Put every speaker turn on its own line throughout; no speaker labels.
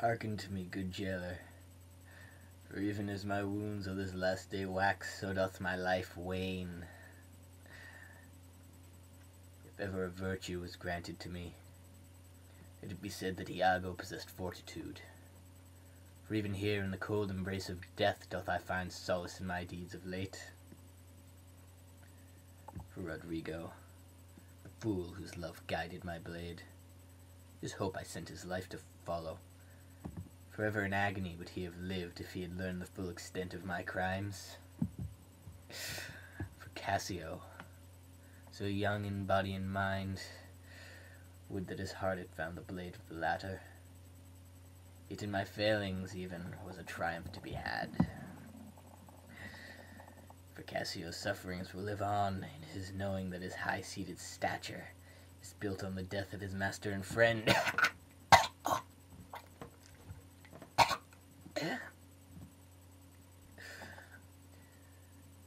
Hearken to me, good jailer, for even as my wounds of this last day wax, so doth my life wane. If ever a virtue was granted to me, it be said that Iago possessed fortitude. For even here in the cold embrace of death doth I find solace in my deeds of late. For Rodrigo, the fool whose love guided my blade, his hope I sent his life to follow. Forever in agony would he have lived if he had learned the full extent of my crimes. For Cassio, so young in body and mind, would that his heart had found the blade of the latter. Yet in my failings even was a triumph to be had. For Cassio's sufferings will live on in his knowing that his high-seated stature is built on the death of his master and friend.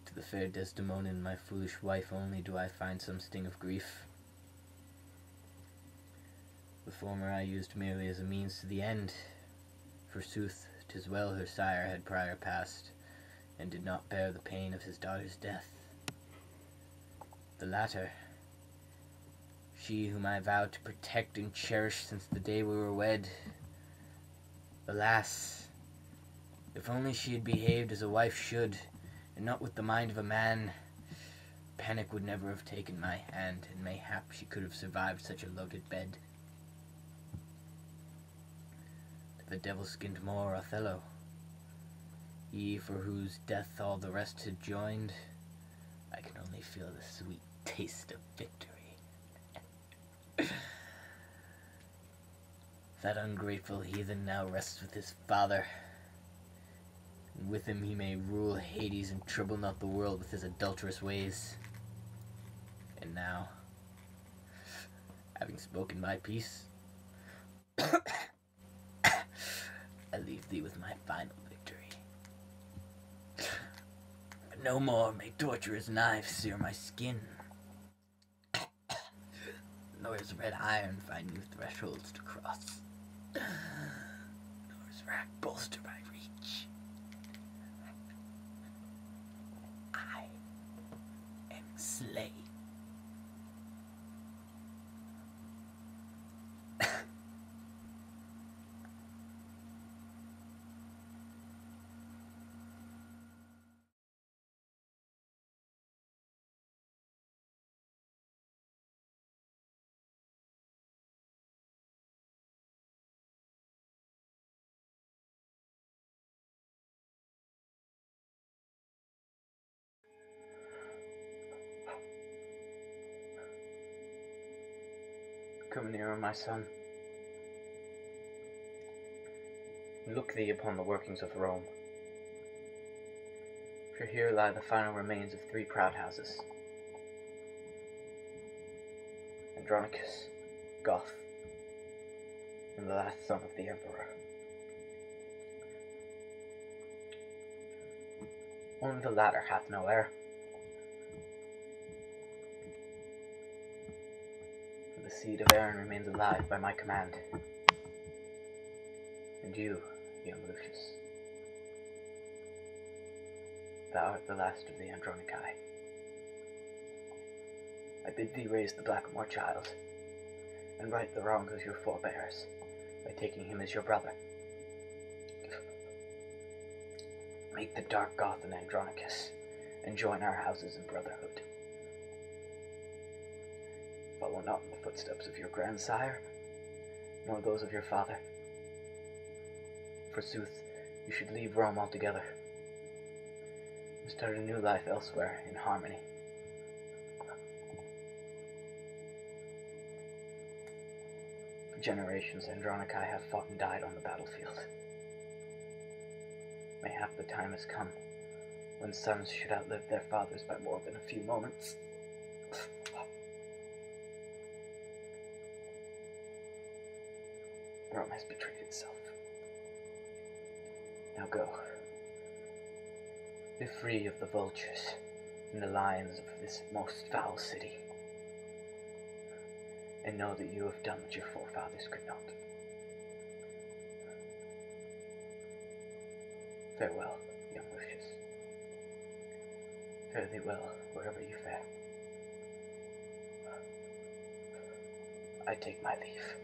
To the fair Desdemona and my foolish wife only do I find some sting of grief. The former I used merely as a means to the end. Forsooth, 'tis well her sire had prior passed, and did not bear the pain of his daughter's death. The latter, she whom I vowed to protect and cherish since the day we were wed, alas, if only she had behaved as a wife should, and not with the mind of a man, panic would never have taken my hand, and mayhap she could have survived such a loaded bed. To the devil-skinned Moor Othello, he for whose death all the rest had joined, I can only feel the sweet taste of victory. That ungrateful heathen now rests with his father, and with him he may rule Hades and trouble not the world with his adulterous ways. And now, having spoken my piece, I leave thee with my final victory. But no more may torturer's knives sear my skin, nor his red iron find new thresholds to cross, nor his rack bolster my reach. I am slain. Come nearer, my son, and look thee upon the workings of Rome. For here lie the final remains of 3 proud houses: Andronicus, Goth, and the last son of the Emperor. Only the latter hath no heir. The seed of Aaron remains alive by my command. And you, young Lucius, thou art the last of the Andronici. I bid thee raise the blackamoor child, and right the wrongs of your forebears by taking him as your brother. Make the dark Goth and Andronicus, and join our houses in brotherhood. Follow not in the footsteps of your grandsire, nor those of your father. Forsooth, you should leave Rome altogether, and start a new life elsewhere in harmony. For generations, Andronici have fought and died on the battlefield. Mayhap the time has come when sons should outlive their fathers by more than a few moments. Rome has betrayed itself. Now go. Live free of the vultures and the lions of this most foul city, and know that you have done what your forefathers could not. Farewell, young Lucius. Fare thee well wherever you fare. I take my leave.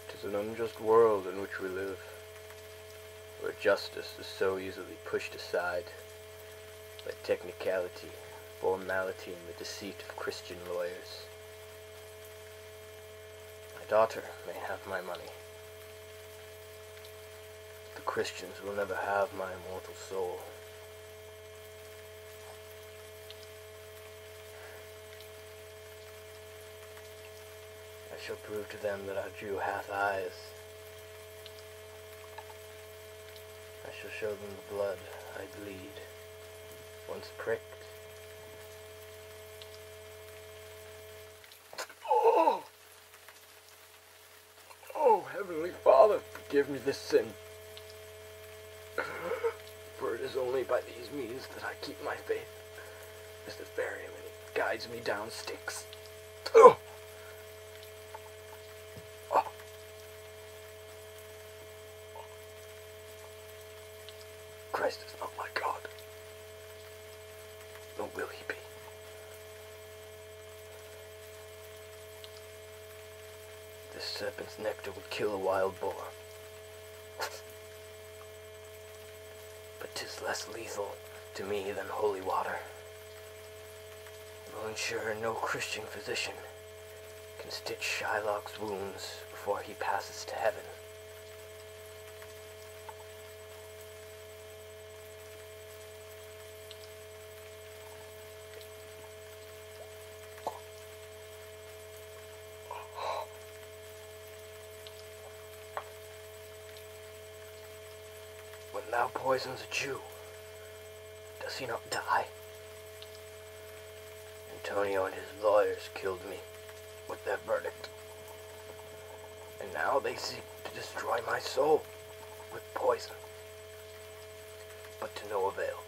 'Tis an unjust world in which we live, where justice is so easily pushed aside by technicality, formality, and the deceit of Christian lawyers. My daughter may have my money. The Christians will never have my immortal soul. I shall prove to them that our Jew hath eyes. I shall show them the blood I bleed, once pricked. Oh, Heavenly Father, forgive me this sin. For it is only by these means that I keep my faith, as the ferryman guides me down Styx. Oh! Christ is not my God, nor will he be. This serpent's nectar would kill a wild boar, but 'tis less lethal to me than holy water. It will ensure no Christian physician can stitch Shylock's wounds before he passes to heaven. When thou poisons a Jew, does he not die? Antonio and his lawyers killed me with their verdict, and now they seek to destroy my soul with poison, but to no avail.